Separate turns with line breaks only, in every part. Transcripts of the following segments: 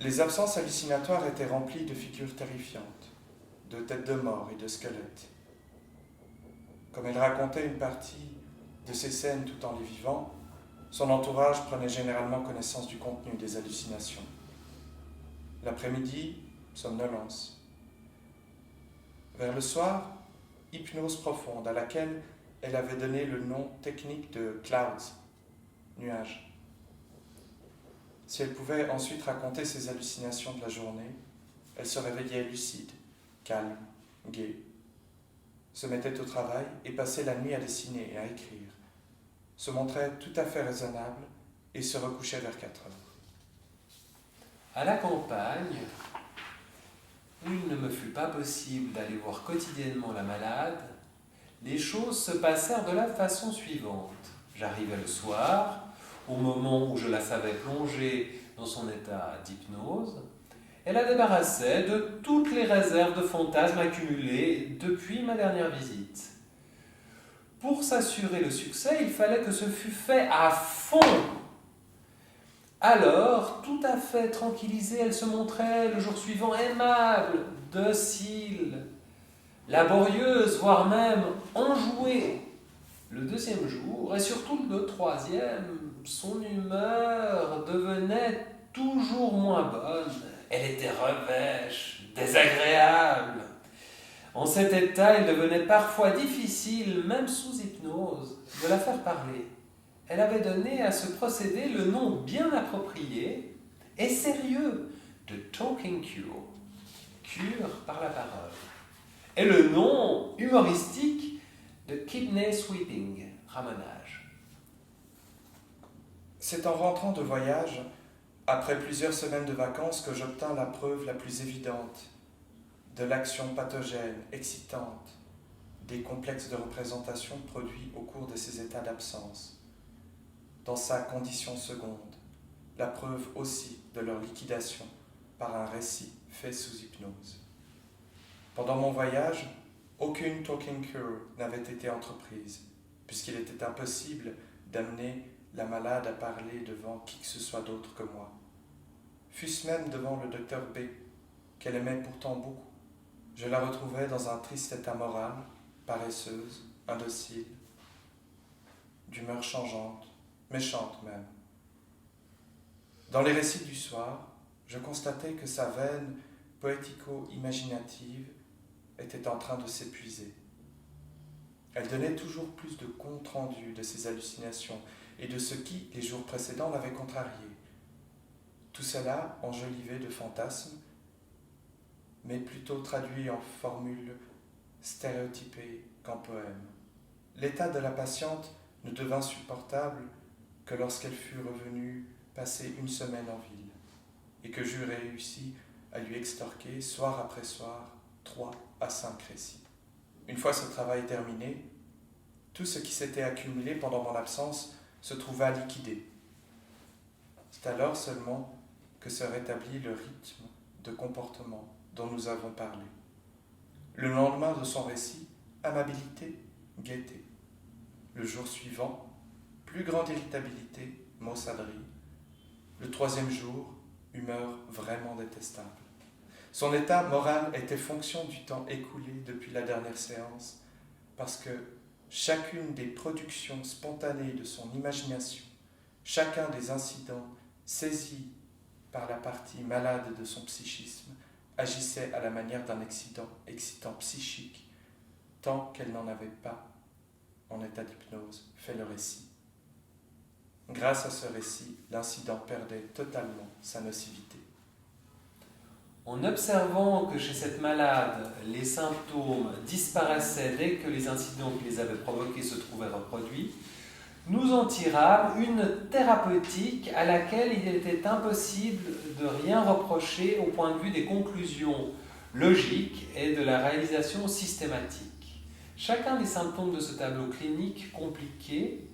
Les absences hallucinatoires étaient remplies de figures terrifiantes, de têtes de mort et de squelettes. Comme elle racontait une partie de ces scènes tout en les vivant, son entourage prenait généralement connaissance du contenu des hallucinations. L'après-midi, somnolence. Vers le soir, hypnose profonde à laquelle elle avait donné le nom technique de clouds, nuages. Si elle pouvait ensuite raconter ses hallucinations de la journée, elle se réveillait lucide, calme, gaie, se mettait au travail et passait la nuit à dessiner et à écrire, se montrait tout à fait raisonnable et se recouchait vers 4 heures.
À la campagne, où il ne me fut pas possible d'aller voir quotidiennement la malade, les choses se passèrent de la façon suivante. J'arrivais le soir, au moment où je la savais plongée dans son état d'hypnose, et la débarrassait de toutes les réserves de fantasmes accumulées depuis ma dernière visite. Pour s'assurer le succès, il fallait que ce fût fait à fond. Alors, tout à fait tranquillisée, elle se montrait le jour suivant aimable, docile, laborieuse, voire même enjouée. Le deuxième jour, et surtout le troisième, son humeur devenait toujours moins bonne. Elle était revêche, désagréable. En cet état, il devenait parfois difficile, même sous hypnose, de la faire parler. Elle avait donné à ce procédé le nom bien approprié et sérieux de Talking Cure, cure par la parole, et le nom humoristique de Kidney Sweeping, ramonage.
C'est en rentrant de voyage, après plusieurs semaines de vacances, que j'obtins la preuve la plus évidente de l'action pathogène, excitante, des complexes de représentation produits au cours de ces états d'absence. Dans sa condition seconde, la preuve aussi de leur liquidation par un récit fait sous hypnose. Pendant mon voyage, aucune talking cure n'avait été entreprise, puisqu'il était impossible d'amener la malade à parler devant qui que ce soit d'autre que moi. Fût-ce même devant le docteur B, qu'elle aimait pourtant beaucoup, je la retrouvais dans un triste état moral, paresseuse, indocile, d'humeur changeante, méchante même. Dans les récits du soir, je constatais que sa veine poético-imaginative était en train de s'épuiser. Elle donnait toujours plus de compte rendu de ses hallucinations et de ce qui, les jours précédents, l'avait contrariée. Tout cela enjolivé de fantasmes, mais plutôt traduit en formules stéréotypées qu'en poèmes. L'état de la patiente ne devint supportable que lorsqu'elle fut revenue passer une semaine en ville, et que j'eus réussi à lui extorquer, soir après soir, 3 à 5 récits. Une fois ce travail terminé, tout ce qui s'était accumulé pendant mon absence se trouva liquidé. C'est alors seulement que se rétablit le rythme de comportement dont nous avons parlé. Le lendemain de son récit, amabilité, gaieté. Le jour suivant, plus grande irritabilité, maussaderie. Le troisième jour, humeur vraiment détestable. Son état moral était fonction du temps écoulé depuis la dernière séance, parce que chacune des productions spontanées de son imagination, chacun des incidents saisis par la partie malade de son psychisme, agissait à la manière d'un excitant psychique, tant qu'elle n'en avait pas, en état d'hypnose, fait le récit. Grâce à ce récit, l'incident perdait totalement sa nocivité.
En observant que chez cette malade, les symptômes disparaissaient dès que les incidents qui les avaient provoqués se trouvaient reproduits, nous en tirâmes une thérapeutique à laquelle il était impossible de rien reprocher au point de vue des conclusions logiques et de la réalisation systématique. Chacun des symptômes de ce tableau clinique compliqué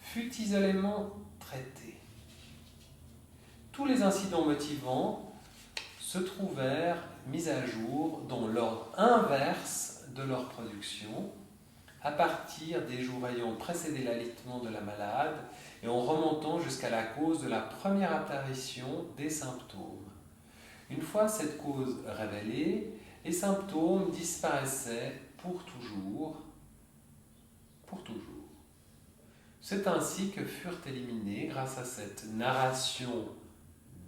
fut isolément traité. Tous les incidents motivants se trouvèrent mis à jour dans l'ordre inverse de leur production, à partir des jours ayant précédé l'alitement de la malade et en remontant jusqu'à la cause de la première apparition des symptômes. Une fois cette cause révélée, les symptômes disparaissaient pour toujours. Pour toujours. C'est ainsi que furent éliminés, grâce à cette narration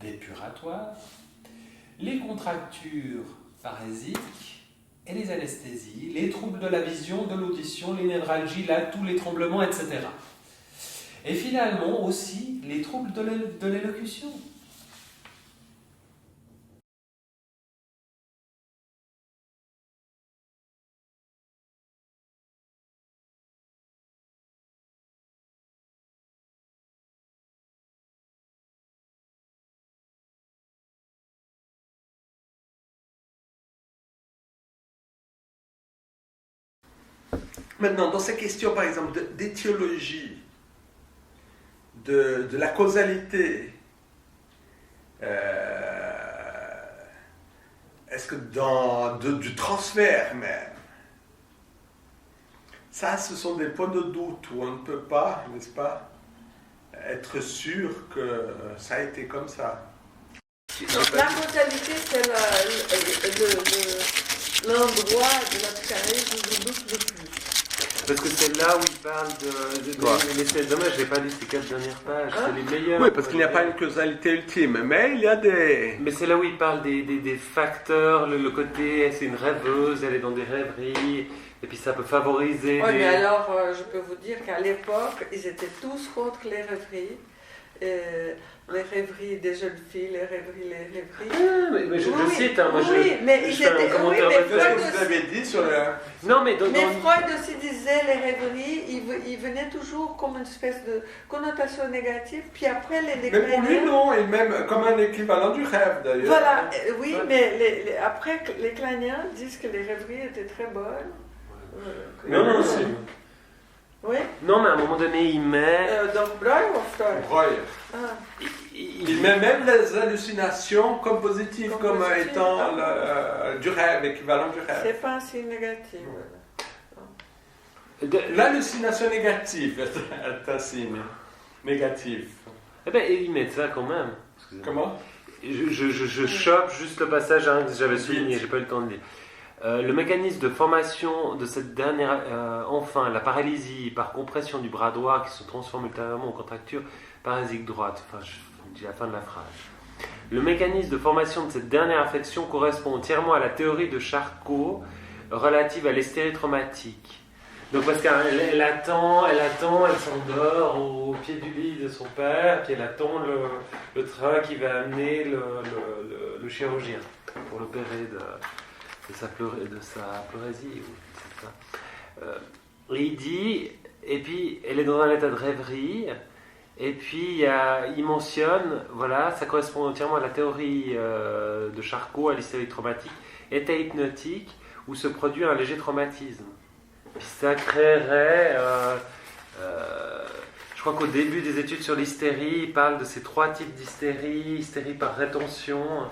dépuratoire, les contractures parésiques et les anesthésies, les troubles de la vision, de l'audition, les névralgies, tous les tremblements, etc. Et finalement aussi les troubles de l'élocution.
Maintenant, dans ces questions, par exemple, d'étiologie, de la causalité, est-ce que du transfert même, ça, ce sont des points de doute où on ne peut pas, n'est-ce pas, être sûr que ça a été comme ça.
Donc, la causalité, c'est l'endroit de la psychanalyse où je doute le plus.
Parce que c'est là où il parle mais c'est dommage, je n'ai pas lu ces 4 dernières pages, c'est les meilleures.
Oui, parce qu'il n'y a pas une causalité ultime, mais il y a des...
Mais c'est là où il parle des facteurs, le côté, c'est une rêveuse, elle est dans des rêveries, et puis ça peut favoriser...
Oui, mais alors, je peux vous dire qu'à l'époque, ils étaient tous contre les rêveries. Les rêveries des jeunes filles, les rêveries...
Ah, mais je cite, hein, moi
oui, mais ils étaient... Oui, mais Freud
vous avez dit sur le...
Non, mais
Freud aussi disait les rêveries, il venait toujours comme une espèce de connotation négative, puis après les
Mais pour lui, non, et même comme un équivalent du rêve, d'ailleurs.
Voilà, oui, mais après, les Kleiniens disent que les rêveries étaient très bonnes.
Non, aussi.
Oui.
Non, mais à un moment donné, il met...
Donc Breuer ou Freud?
Breuer.
Ah.
Il met même les hallucinations comme positives, comme étant du rêve, équivalent du rêve.
C'est pas un signe négatif.
L'hallucination négative est un signe négatif.
Eh bien, il met ça quand même.
Comment?
Je chope juste le passage que j'avais souligné, j'ai pas eu le temps de lire. Le mécanisme de formation de cette dernière, enfin, la paralysie par compression du bras droit qui se transforme ultérieurement en contracture parésique droite. Enfin, je dis la fin de la phrase. Le mécanisme de formation de cette dernière affection correspond entièrement à la théorie de Charcot relative à l'hystérie traumatique. Donc, parce qu'elle attend, elle s'endort au pied du lit de son père, puis elle attend le train qui va amener le chirurgien pour l'opérer de sa pleurésie. Il dit, et puis elle est dans un état de rêverie, et puis il mentionne, voilà, ça correspond entièrement à la théorie de Charcot, à l'hystérie traumatique, état hypnotique, où se produit un léger traumatisme. Puis ça créerait, je crois qu'au début des études sur l'hystérie, il parle de ces 3 types d'hystérie, hystérie par rétention.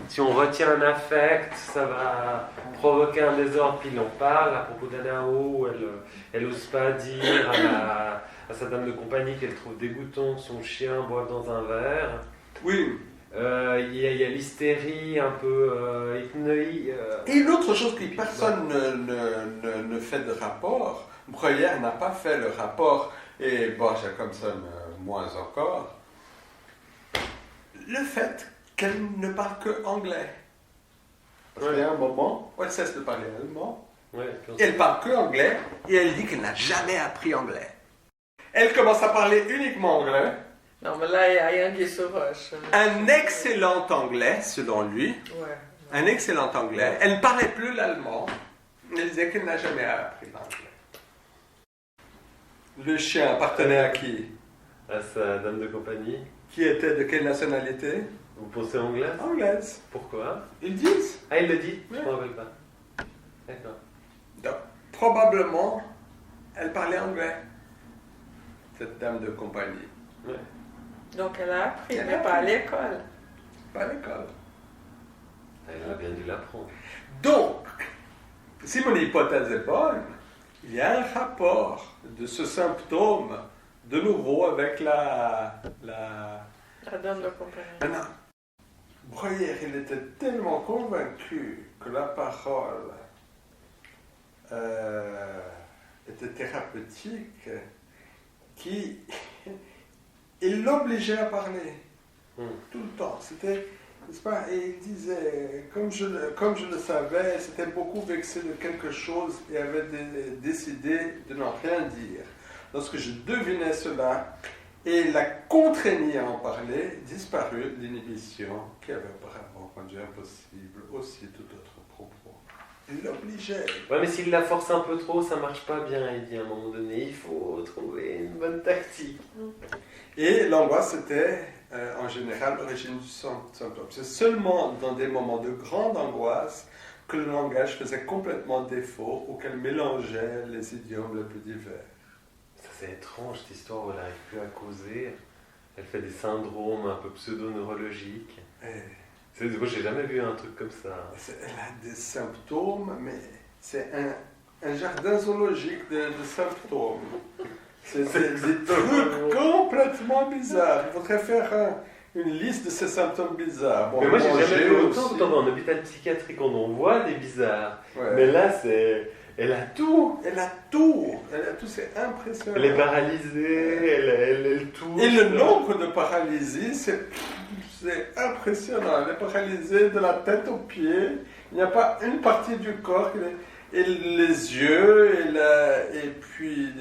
Si on retient un affect, ça va provoquer un désordre, puis il en parle à propos d'Anao, où elle n'ose pas dire à sa dame de compagnie qu'elle trouve dégoûtant que son chien boive dans un verre.
Oui.
Il y a l'hystérie un peu hypnoïque.
Et une autre chose que personne ne fait de rapport, Breuer n'a pas fait le rapport, et Jacobson moins encore, le fait qu'elle ne parle que anglais. Parce qu'il y a un moment où elle cesse de parler allemand, et elle parle que anglais, et elle dit qu'elle n'a jamais appris anglais. Elle commence à parler uniquement anglais.
Non, mais là, il y a rien qui se rush.
Un excellent anglais, selon lui.
Ouais.
Un excellent anglais. Elle ne parlait plus l'allemand. Elle disait qu'elle n'a jamais appris l'anglais. Le chien appartenait à qui?
À sa dame de compagnie.
Qui était de quelle nationalité?
Vous pensez anglaise?
Anglaise.
Pourquoi?
Ils disent.
Ah, il le dit?
Oui.
Je ne me rappelle pas. D'accord.
Donc, probablement, elle parlait anglais, cette dame de compagnie.
Ouais.
Donc elle a appris,
Elle a
mais pas à l'école.
Pas à l'école.
Elle a bien dû l'apprendre.
Donc, si mon hypothèse est bonne, il y a un rapport de ce symptôme, de nouveau, avec la
La dame de compagnie.
Maintenant, Breuer, il était convaincus que la parole était thérapeutique, qu'ils l'obligeaient à parler tout le temps. C'était, n'est-ce pas? Et il disait, comme je le savais, c'était beaucoup vexé de quelque chose et avait décidé de n'en rien dire. Lorsque je devinais cela et la contraignais à en parler, disparut l'inhibition qui avait auparavant rendu impossible aussi tout autre propos. Il l'obligeait.
Ouais, mais s'il la force un peu trop, ça marche pas bien. Il dit à un moment donné, il faut trouver une bonne tactique.
Et l'angoisse, c'était en général l'origine du symptôme. C'est seulement dans des moments de grande angoisse que le langage faisait complètement défaut ou qu'elle mélangeait les idiomes les plus divers.
Ça, c'est étrange, cette histoire où elle n'arrive plus à causer. Elle fait des syndromes un peu pseudo-neurologiques. Moi, j'ai jamais vu un truc comme ça.
Elle a des symptômes, mais c'est un jardin zoologique de symptômes. C'est des trucs complètement bizarres. Il faudrait faire une liste de ces symptômes bizarres. Bon,
mais moi, j'ai jamais vu autant en hôpital psychiatrique, on en voit des bizarres. Ouais. Mais là, elle a tout.
Elle a tout, c'est impressionnant.
Elle est paralysée, elle tousse.
Et le nombre de paralysies, c'est impressionnant. Elle est paralysée de la tête aux pieds. Il n'y a pas une partie du corps. Et les yeux, et puis...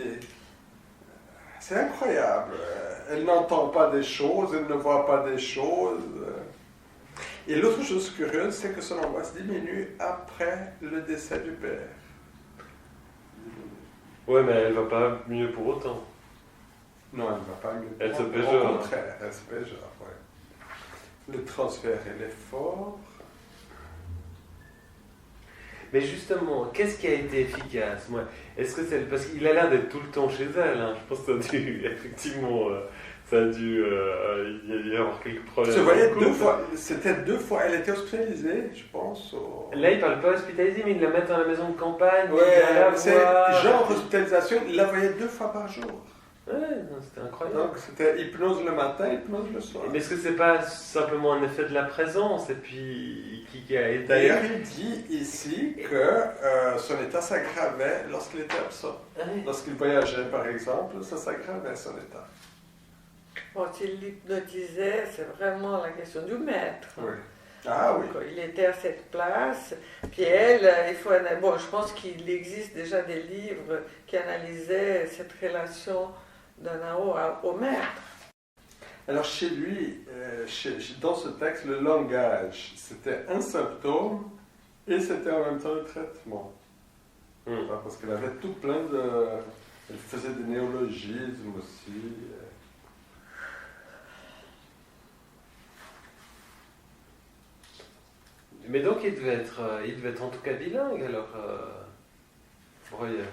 C'est incroyable. Elle n'entend pas des choses, elle ne voit pas des choses. Et l'autre chose curieuse, c'est que son angoisse diminue après le décès du père.
Ouais, mais elle va pas mieux pour autant.
Non, elle ne va pas mieux.
Elle se péjore.
Au contraire, elle se péjore, ouais. Le transfert et l'effort.
Mais justement, qu'est-ce qui a été efficace? Moi, est-ce que c'est parce qu'il a l'air d'être tout le temps chez elle, hein. Je pense que ça a dû, effectivement, il y a avoir quelques problèmes.
Je voyais 2 fois, c'était 2 fois, elle était hospitalisée, je pense.
Là, il parle pas hospitalisée, mais il la met dans la maison de campagne.
Ouais, c'est genre hospitalisation, il la voyait 2 fois par jour.
Ouais, c'était incroyable.
Donc c'était hypnose le matin, hypnose le soir.
Mais est-ce que c'est pas simplement un effet de la présence et puis qui a aidé?
D'ailleurs, il dit ici que son état s'aggravait lorsqu'il était absent. Lorsqu'il voyageait, par exemple, ça s'aggravait son état.
Bon, s'il l'hypnotisait, c'est vraiment la question du maître.
Oui. Ah oui.
Donc, il était à cette place. Puis elle, bon, je pense qu'il existe déjà des livres qui analysaient cette relation d'un Nao au maître.
Alors chez lui, dans ce texte, le langage, c'était un symptôme et c'était en même temps le traitement. Parce qu'elle avait tout plein de... Elle faisait des néologismes aussi.
Mais donc il devait être en tout cas bilingue alors, Breuer.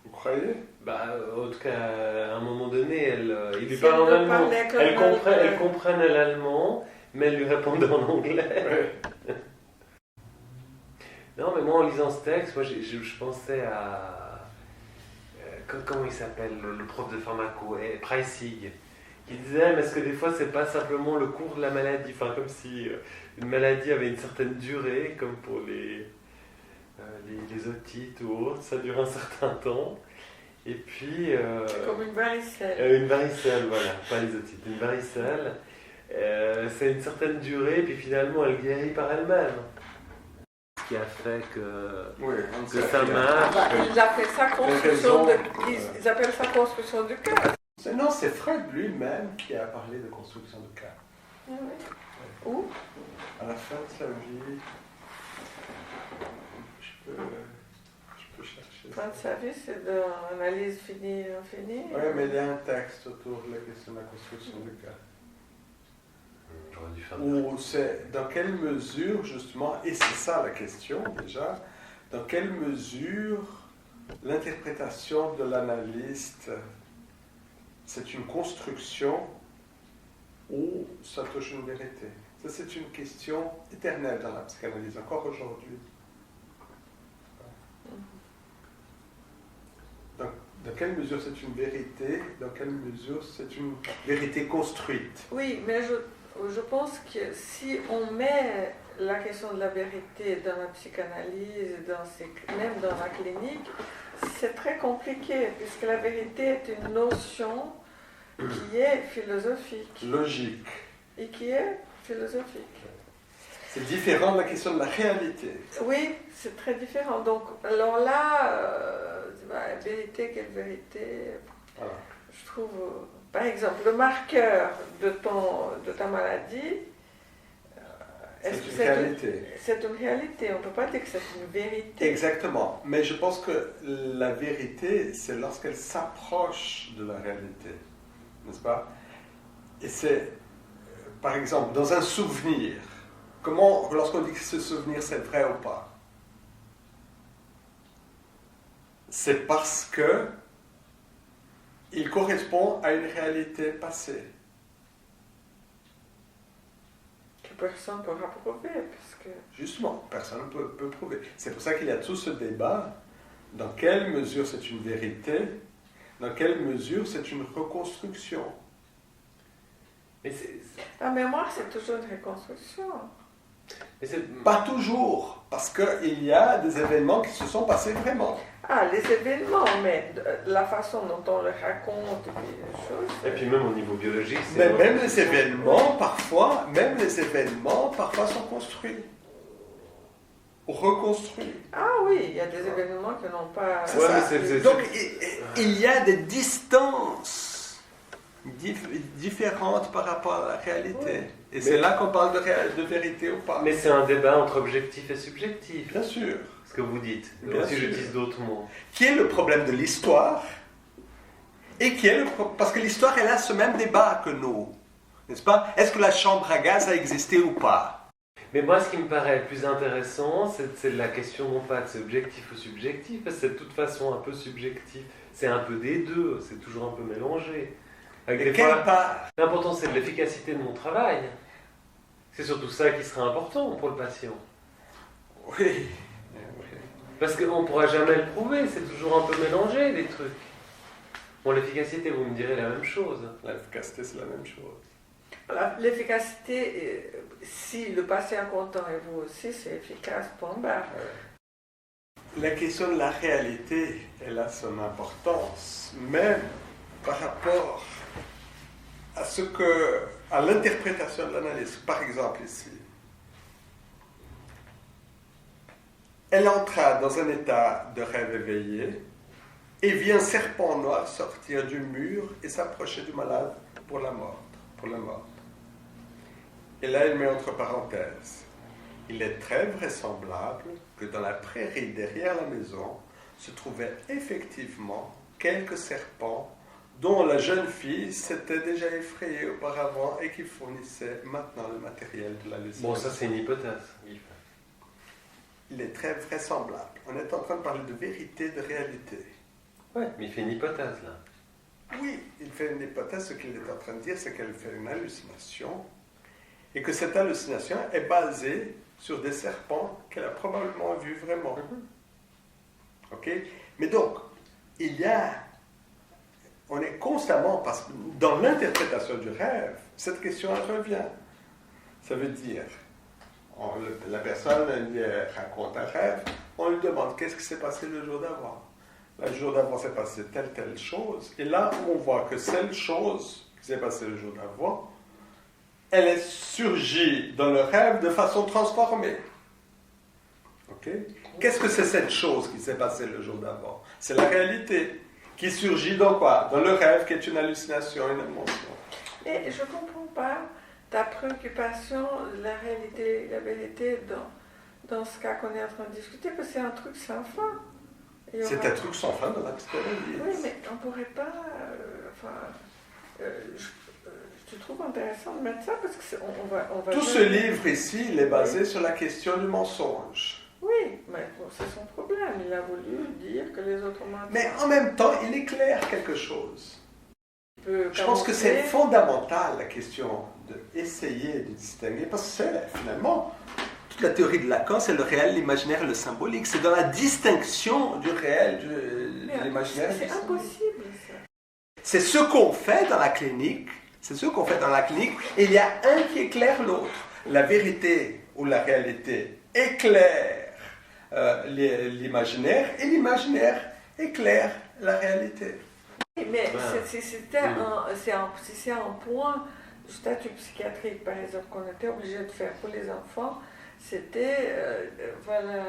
Vous croyez?
En tout cas, à un moment donné, il lui parle en allemand. Elle comprenait l'allemand, mais elle lui répondait en anglais. Ouais. Non, mais moi, en lisant ce texte, je pensais à... comment il s'appelle, le prof de pharmaco, Preissig, qui disait, mais est-ce que des fois, c'est pas simplement le cours de la maladie? Enfin, comme si une maladie avait une certaine durée, comme pour les otites ou autres, ça dure un certain temps. Et puis...
c'est comme une varicelle.
Une varicelle, voilà, pas les otites. Une varicelle, c'est une certaine durée, et puis finalement, elle guérit par elle-même. Ce qui a fait que ça marche.
Ils appellent ça construction ils appellent ça construction du cœur.
Non, c'est Freud lui-même qui a parlé de construction du cœur.
Oui. Ouais. Où?
À la fin de sa vie... Je peux chercher.
Fin de sa vie, c'est de l'analyse infinie.
Oui, mais il y a un texte autour de la question de la construction du cœur. Ou c'est dans quelle mesure, justement, et c'est ça la question déjà, dans quelle mesure l'interprétation de l'analyste, c'est une construction ou ça touche une vérité? Ça, c'est une question éternelle dans la psychanalyse, encore aujourd'hui. Dans quelle mesure c'est une vérité, dans quelle mesure c'est une vérité construite?
Oui, mais je pense que si on met la question de la vérité dans la psychanalyse, même dans la clinique, c'est très compliqué, puisque la vérité est une notion qui est philosophique.
Logique.
Et qui est philosophique.
C'est différent de la question de la réalité.
Oui, c'est très différent. Donc, alors là, vérité, quelle vérité?
Voilà.
Je trouve, par exemple, le marqueur de ta maladie,
c'est une réalité.
C'est une réalité, on ne peut pas dire que c'est une vérité.
Exactement, mais je pense que la vérité, c'est lorsqu'elle s'approche de la réalité, n'est-ce pas? Et c'est, par exemple, dans un souvenir, lorsqu'on dit que ce souvenir c'est vrai ou pas? C'est parce que il correspond à une réalité passée.
Personne ne pourra prouver, parce que...
Justement, personne ne peut prouver. C'est pour ça qu'il y a tout ce débat. Dans quelle mesure c'est une vérité? Dans quelle mesure c'est une reconstruction?
Mais
la mémoire, c'est toujours une reconstruction.
Mais
pas toujours, parce qu'il y a des événements qui se sont passés vraiment.
Ah, les événements, mais la façon dont on les raconte, les choses...
Et puis même au niveau biologique, c'est...
Mais même les événements, parfois sont construits. Ou reconstruits.
Ah oui, il y a des événements qui n'ont pas...
Donc, il y a des distances différentes par rapport à la réalité. Oui. Et c'est là qu'on parle de vérité ou pas.
Mais c'est un débat entre objectif et subjectif.
Bien sûr.
Ce que vous dites.
Bien
si
sûr.
j'utilise d'autres mots.
Qui est le problème de l'histoire? Et qui est parce que l'histoire, elle a ce même débat que nous. N'est-ce pas? Est-ce que la chambre à gaz a existé ou pas?
Mais moi, ce qui me paraît le plus intéressant, c'est la question non pas de c'est objectif ou subjectif, parce que c'est de toute façon un peu subjectif. C'est un peu des deux, c'est toujours un peu mélangé.
Mais quelle part?
L'important, c'est de l'efficacité de mon travail. C'est surtout ça qui sera important pour le patient.
Oui.
Parce qu'on ne pourra jamais le prouver, c'est toujours un peu mélangé, les trucs. Bon, l'efficacité, vous me direz la même chose.
L'efficacité, c'est la même chose.
L'efficacité, si le patient est content et vous aussi, c'est efficace, point barre.
La question de la réalité, elle a son importance, même par rapport à l'interprétation de l'analyse. Par exemple, ici, elle entra dans un état de rêve éveillé et vit un serpent noir sortir du mur et s'approcher du malade pour la mort. Et là, elle met entre parenthèses. Il est très vraisemblable que dans la prairie derrière la maison se trouvaient effectivement quelques serpents dont la jeune fille s'était déjà effrayée auparavant et qui fournissait maintenant le matériel de la hallucination.
Bon, ça c'est une hypothèse.
Il est très vraisemblable. On est en train de parler de vérité, de réalité.
Oui, mais il fait une hypothèse là.
Oui, il fait une hypothèse. Ce qu'il est en train de dire, c'est qu'elle fait une hallucination et que cette hallucination est basée sur des serpents qu'elle a probablement vus vraiment. Ok? Mais donc, on est constamment, parce que dans l'interprétation du rêve, cette question elle revient. Ça veut dire, la personne raconte un rêve, on lui demande qu'est-ce qui s'est passé le jour d'avant. Le jour d'avant s'est passé telle chose, et là on voit que cette chose qui s'est passée le jour d'avant, elle est surgie dans le rêve de façon transformée. Ok? Qu'est-ce que c'est cette chose qui s'est passée le jour d'avant? C'est la réalité qui surgit dans quoi? Dans le rêve qui est une hallucination, une émotion.
Mais je ne comprends pas ta préoccupation, la réalité, la vérité dans ce cas qu'on est en train de discuter, parce que c'est un truc sans fin.
C'est un truc sans fin dans la psychanalyse.
Oui, mais on ne pourrait pas... je trouve intéressant de mettre ça, parce que on va
tout ce livre ici, il est basé sur la question du mensonge.
Oui, mais bon, c'est son problème. Il a voulu dire que les autres mentent.
Mais en même temps, il éclaire quelque chose. Je pense que c'est fondamental, la question d'essayer de distinguer, parce que c'est finalement, toute la théorie de Lacan, c'est le réel, l'imaginaire et le symbolique. C'est dans la distinction du réel, de l'imaginaire.
C'est impossible, ça.
C'est ce qu'on fait dans la clinique C'est ce qu'on fait dans la clinique. Et il y a un qui éclaire l'autre. La vérité ou la réalité éclaire l'imaginaire et l'imaginaire éclaire la réalité.
Mais c'est un point du statut psychiatrique, par exemple, qu'on était obligé de faire pour les enfants, c'était voilà,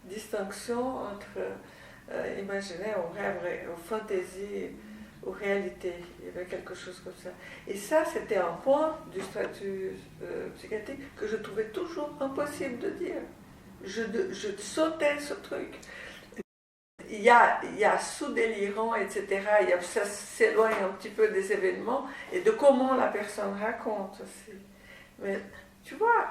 distinction entre imaginaire ou rêve, ou fantaisie ou réalité. Il y avait quelque chose comme ça. Et ça, c'était un point du statut psychiatrique que je trouvais toujours impossible de dire. Je sautais ce truc. Il y a sous-délirant, etc. Ça s'éloigne un petit peu des événements et de comment la personne raconte aussi. Mais tu vois...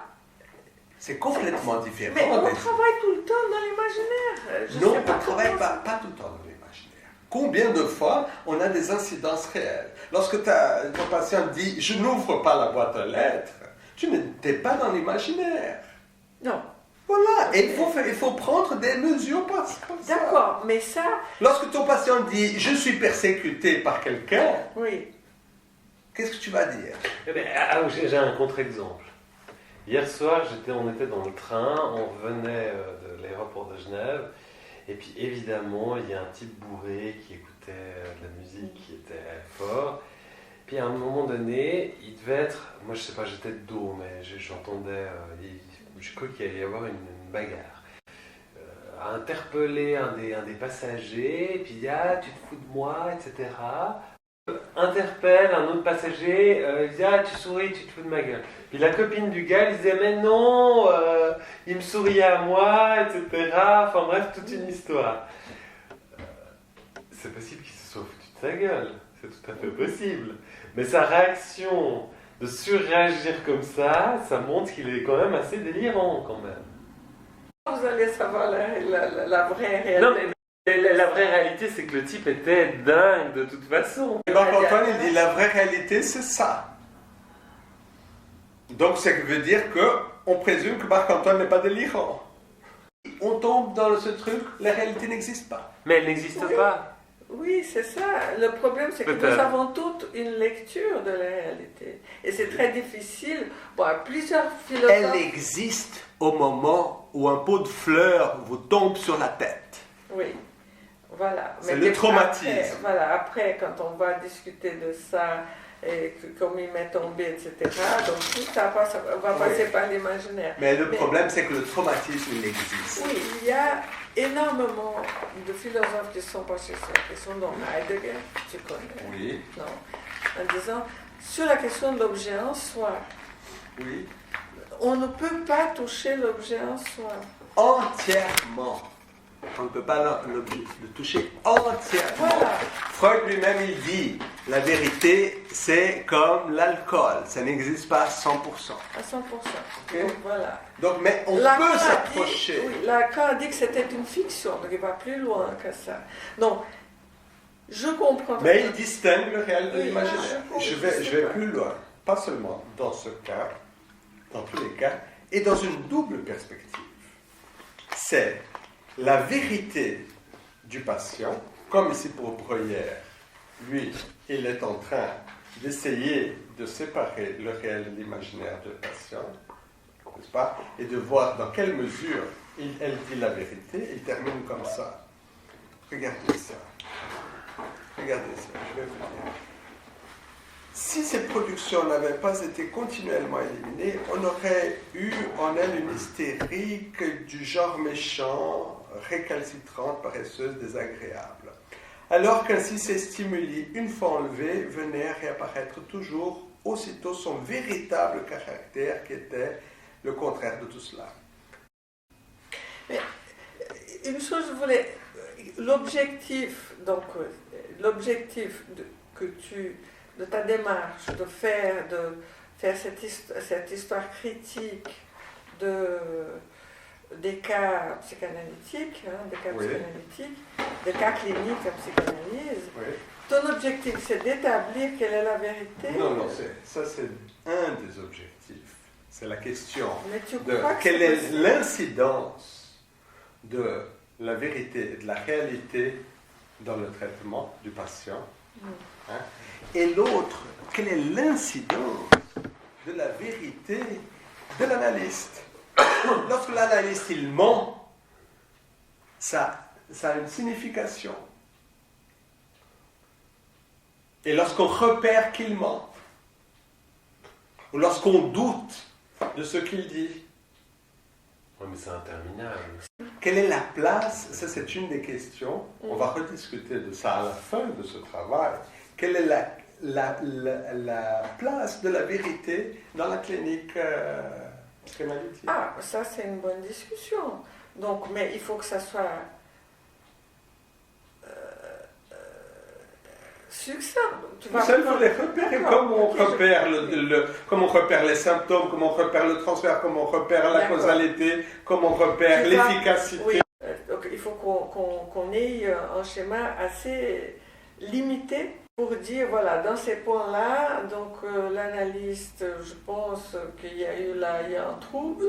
C'est complètement différent.
Mais on travaille tout le temps dans l'imaginaire.
Non, on ne travaille pas tout le temps dans l'imaginaire. Combien de fois on a des incidences réelles? Lorsque ton patient dit « je n'ouvre pas la boîte aux lettres », tu n'étais pas dans l'imaginaire.
Non.
Voilà, et il faut prendre des mesures comme ça.
D'accord, mais ça...
Lorsque ton patient dit « je suis persécuté par quelqu'un »,
oui.
Qu'est-ce que tu vas dire?
J'ai un contre-exemple. Hier soir, on était dans le train, on revenait de l'aéroport de Genève, et puis évidemment, il y a un type bourré qui écoutait de la musique qui était fort. Puis à un moment donné, il devait être, moi je sais pas, j'étais de dos, mais j'entendais, je crois qu'il allait y avoir une bagarre. A interpellé un des passagers, puis il dit « ah, tu te fous de moi, etc. » Interpelle un autre passager, il dit « ah, tu souris, tu te fous de ma gueule. » Puis la copine du gars, elle disait « mais non, il me souriait à moi, etc. » Enfin bref, toute une histoire. C'est possible qu'il se soit foutu de sa gueule, c'est tout à fait possible. Mais sa réaction de surréagir comme ça montre qu'il est quand même assez délirant quand même.
Vous allez savoir la vraie réalité.
Non, mais la vraie réalité, c'est que le type était dingue de toute façon.
Et Marc-Antoine, il dit la vraie réalité, c'est ça. Donc, ça veut dire qu'on présume que Marc-Antoine n'est pas délirant. On tombe dans ce truc, la réalité n'existe pas.
Mais elle n'existe pas.
Oui, c'est ça. Le problème, c'est que nous avons toutes une lecture de la réalité. Et c'est très difficile. Bon, plusieurs philosophes...
Elle existe au moment où un pot de fleurs vous tombe sur la tête.
Oui, voilà.
C'est le traumatisme.
Après, quand on va discuter de ça, et comme il m'est tombé, etc., donc tout ça va passer par l'imaginaire.
Mais le problème, c'est que le traumatisme, il existe.
Oui, il y a énormément de philosophes qui sont penchés sur la question, dont Heidegger, tu connais.
Oui.
Non. En disant, sur la question de l'objet en soi.
Oui.
On ne peut pas toucher l'objet en soi.
Entièrement. On ne peut pas le toucher entièrement.
Voilà.
Freud lui-même, il dit, la vérité, c'est comme l'alcool. Ça n'existe pas à 100%.
À 100%.
Okay.
Donc, voilà.
Donc, mais on
Lacan
peut s'approcher.
Oui, Lacan a dit que c'était une fiction, donc il va plus loin que ça. Donc, je comprends.
Mais il distingue le réel de l'imaginaire.
Je
vais plus loin. Pas seulement dans ce cas, dans tous les cas, et dans une double perspective. C'est la vérité du patient, comme ici pour Breuer. Lui, il est en train d'essayer de séparer le réel et l'imaginaire du patient, n'est-ce pas? Et de voir dans quelle mesure elle dit la vérité. Il termine comme ça. Regardez ça. Regardez ça, je vais vous dire. Si ces productions n'avaient pas été continuellement éliminées, on aurait eu en elle une hystérique du genre méchant, récalcitrante, paresseuse, désagréable. Alors qu'ainsi ces stimuli, une fois enlevés, venaient réapparaître toujours aussitôt son véritable caractère qui était le contraire de tout cela.
Mais, une chose, je voulais... L'objectif de ta démarche, de faire cette histoire critique des cas psychanalytiques, des cas cliniques en psychanalyse, ton objectif, c'est d'établir quelle est la vérité?
Non, ça c'est un des objectifs. C'est la question de
quelle
est l'incidence de la vérité et de la réalité dans le traitement du patient. Hein? Et l'autre, quelle est l'incidence de la vérité de l'analyste? Lorsque l'analyste il ment, ça a une signification. Et lorsqu'on repère qu'il ment, ou lorsqu'on doute de ce qu'il dit,
Oui, mais c'est interminable.
quelle est la place? Ça, c'est une des questions. On va rediscuter de ça à la fin de ce travail. Quelle est la place de la vérité dans la clinique psychanalytique?
Ah, ça c'est une bonne discussion. Donc, mais il faut que ça soit succinct. Tu vas
Ça, il faut les repérer. Comme on repère comme on repère les symptômes, comme on repère le transfert, comme on repère la causalité, comme on repère l'efficacité.
Oui. Donc, il faut qu'on ait un schéma assez limité pour dire, voilà, dans ces points-là, donc l'analyste, je pense qu'il y a eu là, il y a un trouble,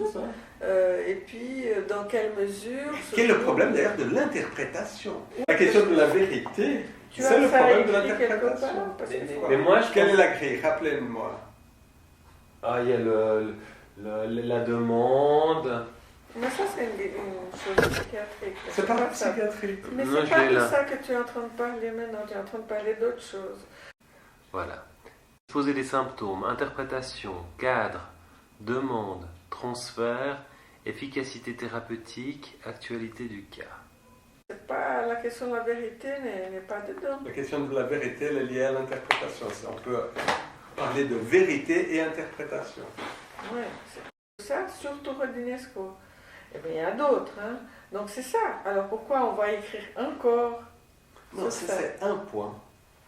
et puis dans quelle mesure...
Quel est le problème d'ailleurs de l'interprétation? La question de la vérité,
Tu
c'est
as
le
ça
problème de
écrit quelque
l'interprétation.
part, parce qu'il faut-
Mais moi, je
Quelle
pense-
est la grille? Rappelez-moi.
Ah, il y a la demande.
Mais ça, c'est une chose psychiatrique.
C'est pas
ça.
psychiatrique.
Mais
Moi,
c'est
je
pas
l'ai
de
là.
ça que tu es en train de parler maintenant, tu es en train de parler d'autre chose.
Voilà. Exposer les symptômes, interprétation, cadre, demande, transfert, efficacité thérapeutique, actualité du cas.
C'est pas la question de la vérité n'est pas dedans.
La question de la vérité, elle est liée à l'interprétation. On peut parler de vérité et interprétation.
Ouais, c'est ça, surtout Rodinesco. Et bien il y a d'autres, hein. Donc c'est ça. Alors pourquoi on va écrire encore
Non,
sur ça?
c'est un point.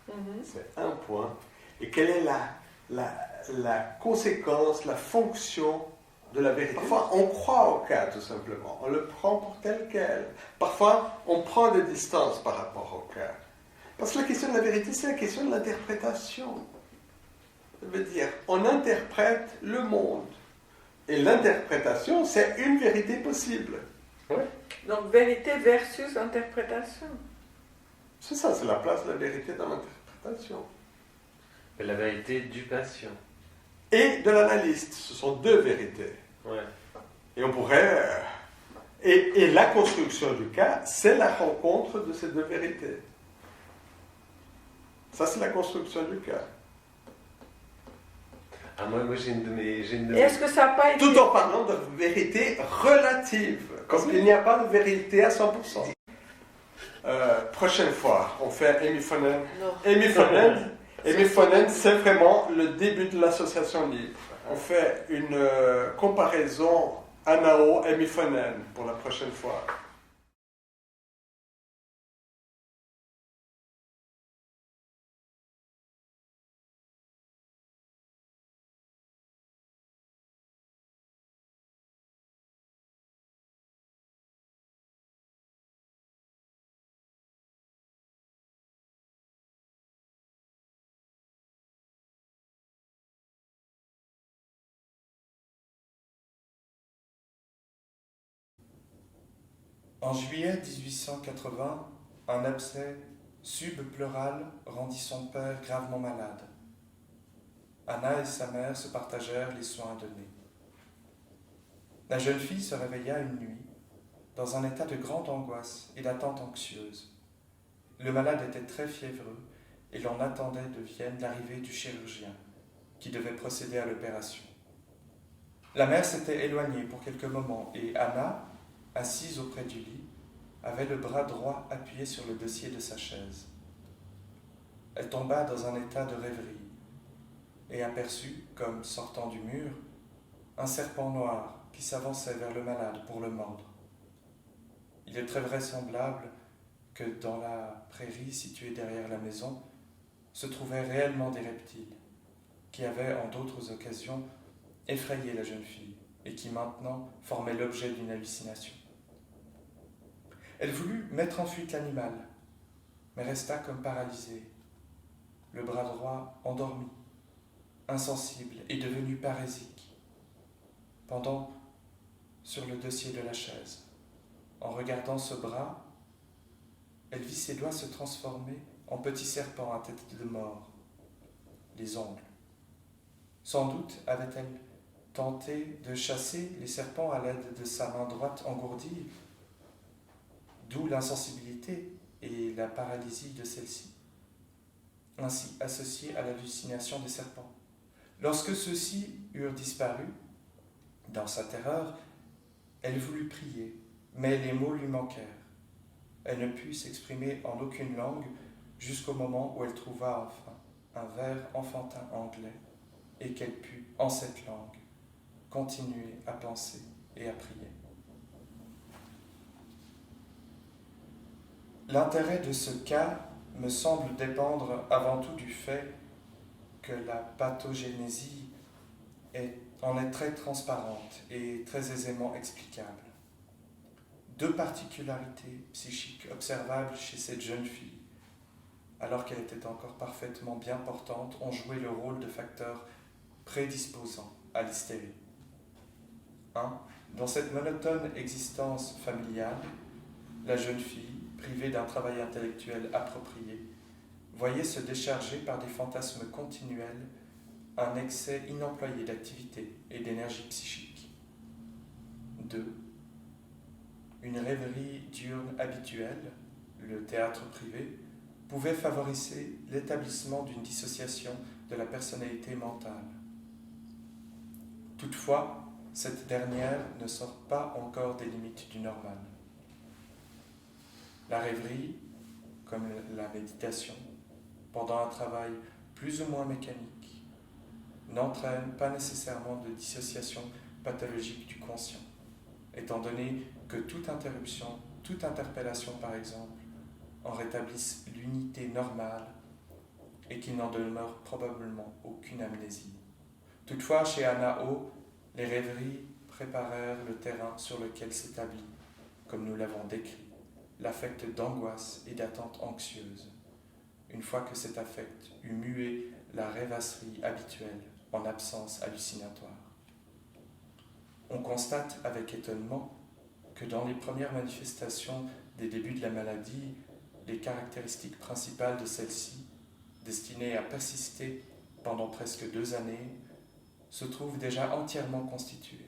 Mhm.
C'est un point. Et quelle est la conséquence, la fonction de la vérité? Parfois, on croit au cas, tout simplement. On le prend pour tel quel. Parfois, on prend des distances par rapport au cas. Parce que la question de la vérité, c'est la question de l'interprétation. Ça veut dire, on interprète le monde. Et l'interprétation, c'est une vérité possible.
Donc vérité versus interprétation.
C'est ça, c'est la place de la vérité dans l'interprétation.
La vérité du patient.
Et de l'analyste. Ce sont deux vérités.
Ouais.
Et on pourrait... Et la construction du cas, c'est la rencontre de ces deux vérités. Ça, c'est la construction du cas.
Ah, moi j'ai une de mes...
Et est-ce que ça n'a pas été...
Tout en parlant de vérité relative. Comme il n'y a pas de vérité à 100%. Prochaine fois, on fait hémiphonen.
Non.
Hémiphonen, c'est vraiment le début de l'association libre. On fait une comparaison anao-hémiphonen pour la prochaine fois.
En juillet 1880, un abcès subpleural rendit son père gravement malade. Anna et sa mère se partagèrent les soins à donner. La jeune fille se réveilla une nuit, dans un état de grande angoisse et d'attente anxieuse. Le malade était très fiévreux et l'on attendait de Vienne l'arrivée du chirurgien, qui devait procéder à l'opération. La mère s'était éloignée pour quelques moments et Anna, assise auprès du lit, avait le bras droit appuyé sur le dossier de sa chaise. Elle tomba dans un état de rêverie et aperçut, comme sortant du mur, un serpent noir qui s'avançait vers le malade pour le mordre. Il est très vraisemblable que dans la prairie située derrière la maison se trouvaient réellement des reptiles qui avaient, en d'autres occasions, effrayé la jeune fille et qui maintenant formaient l'objet d'une hallucination. Elle voulut mettre en fuite l'animal, mais resta comme paralysée, le bras droit endormi, insensible et devenu parésique. Pendant sur le dossier de la chaise, en regardant ce bras, elle vit ses doigts se transformer en petits serpents à tête de mort, les ongles. Sans doute avait-elle tenté de chasser les serpents à l'aide de sa main droite engourdie, d'où l'insensibilité et la paralysie de celle-ci, ainsi associée à l'hallucination des serpents. Lorsque ceux-ci eurent disparu, dans sa terreur, elle voulut prier, mais les mots lui manquèrent. Elle ne put s'exprimer en aucune langue jusqu'au moment où elle trouva enfin un vers enfantin anglais et qu'elle put, en cette langue, continuer à penser et à prier. L'intérêt de ce cas me semble dépendre avant tout du fait que la pathogénésie en est très transparente et très aisément explicable. Deux particularités psychiques observables chez cette jeune fille, alors qu'elle était encore parfaitement bien portante, ont joué le rôle de facteurs prédisposants à l'hystérie. 1. Dans cette monotone existence familiale, la jeune fille, privée d'un travail intellectuel approprié, voyait se décharger par des fantasmes continuels un excès inemployé d'activité et d'énergie psychique. 2. Une rêverie diurne habituelle, le théâtre privé, pouvait favoriser l'établissement d'une dissociation de la personnalité mentale. Toutefois, cette dernière ne sort pas encore des limites du normal. La rêverie, comme la méditation, pendant un travail plus ou moins mécanique, n'entraîne pas nécessairement de dissociation pathologique du conscient, étant donné que toute interruption, toute interpellation par exemple, en rétablisse l'unité normale et qu'il n'en demeure probablement aucune amnésie. Toutefois, chez Anna O, les rêveries préparèrent le terrain sur lequel s'établit, comme nous l'avons décrit, l'affect d'angoisse et d'attente anxieuse, une fois que cet affect eut mué la rêvasserie habituelle en absence hallucinatoire. On constate avec étonnement que dans les premières manifestations des débuts de la maladie, les caractéristiques principales de celle-ci, destinées à persister pendant presque 2 années, se trouvent déjà entièrement constituées.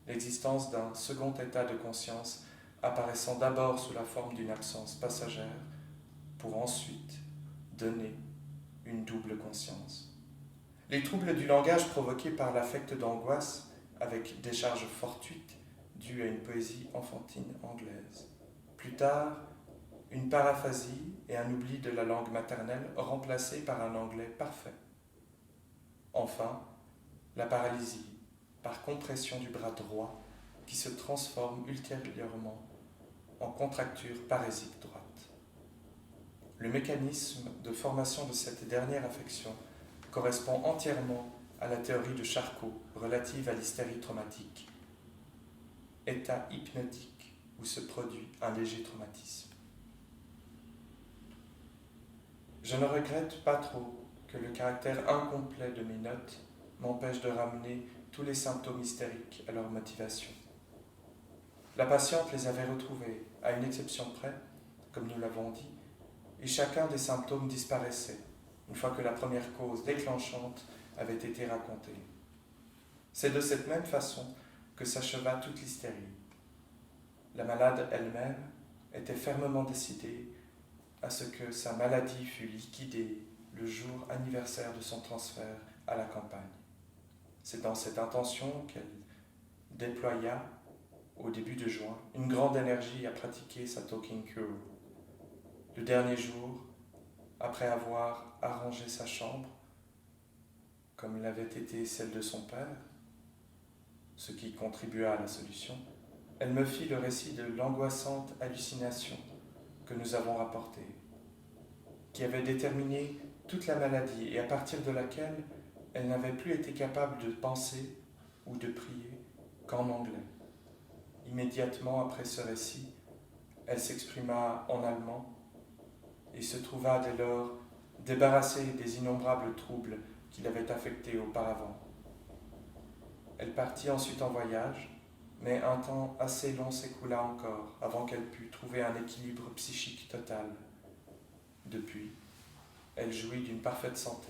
L'existence d'un second état de conscience apparaissant d'abord sous la forme d'une absence passagère, pour ensuite donner une double conscience. Les troubles du langage provoqués par l'affect d'angoisse, avec décharge fortuite due à une poésie enfantine anglaise. Plus tard, une paraphasie et un oubli de la langue maternelle remplacés par un anglais parfait. Enfin, la paralysie par compression du bras droit qui se transforme ultérieurement en contracture parésique droite. Le mécanisme de formation de cette dernière affection correspond entièrement à la théorie de Charcot relative à l'hystérie traumatique, état hypnotique où se produit un léger traumatisme. Je ne regrette pas trop que le caractère incomplet de mes notes m'empêche de ramener tous les symptômes hystériques à leur motivation. La patiente les avait retrouvés, à une exception près, comme nous l'avons dit, et chacun des symptômes disparaissait, une fois que la première cause déclenchante avait été racontée. C'est de cette même façon que s'acheva toute l'hystérie. La malade elle-même était fermement décidée à ce que sa maladie fût liquidée le jour anniversaire de son transfert à la campagne. C'est dans cette intention qu'elle déploya, au début de juin, une grande énergie à pratiquer sa talking cure. Le dernier jour, après avoir arrangé sa chambre, comme l'avait été celle de son père, ce qui contribua à la solution, elle me fit le récit de l'angoissante hallucination que nous avons rapportée, qui avait déterminé toute la maladie et à partir de laquelle elle n'avait plus été capable de penser ou de prier qu'en anglais. Immédiatement après ce récit, elle s'exprima en allemand et se trouva dès lors débarrassée des innombrables troubles qui l'avaient affectée auparavant. Elle partit ensuite en voyage, mais un temps assez long s'écoula encore avant qu'elle pût trouver un équilibre psychique total. Depuis, elle jouit d'une parfaite santé.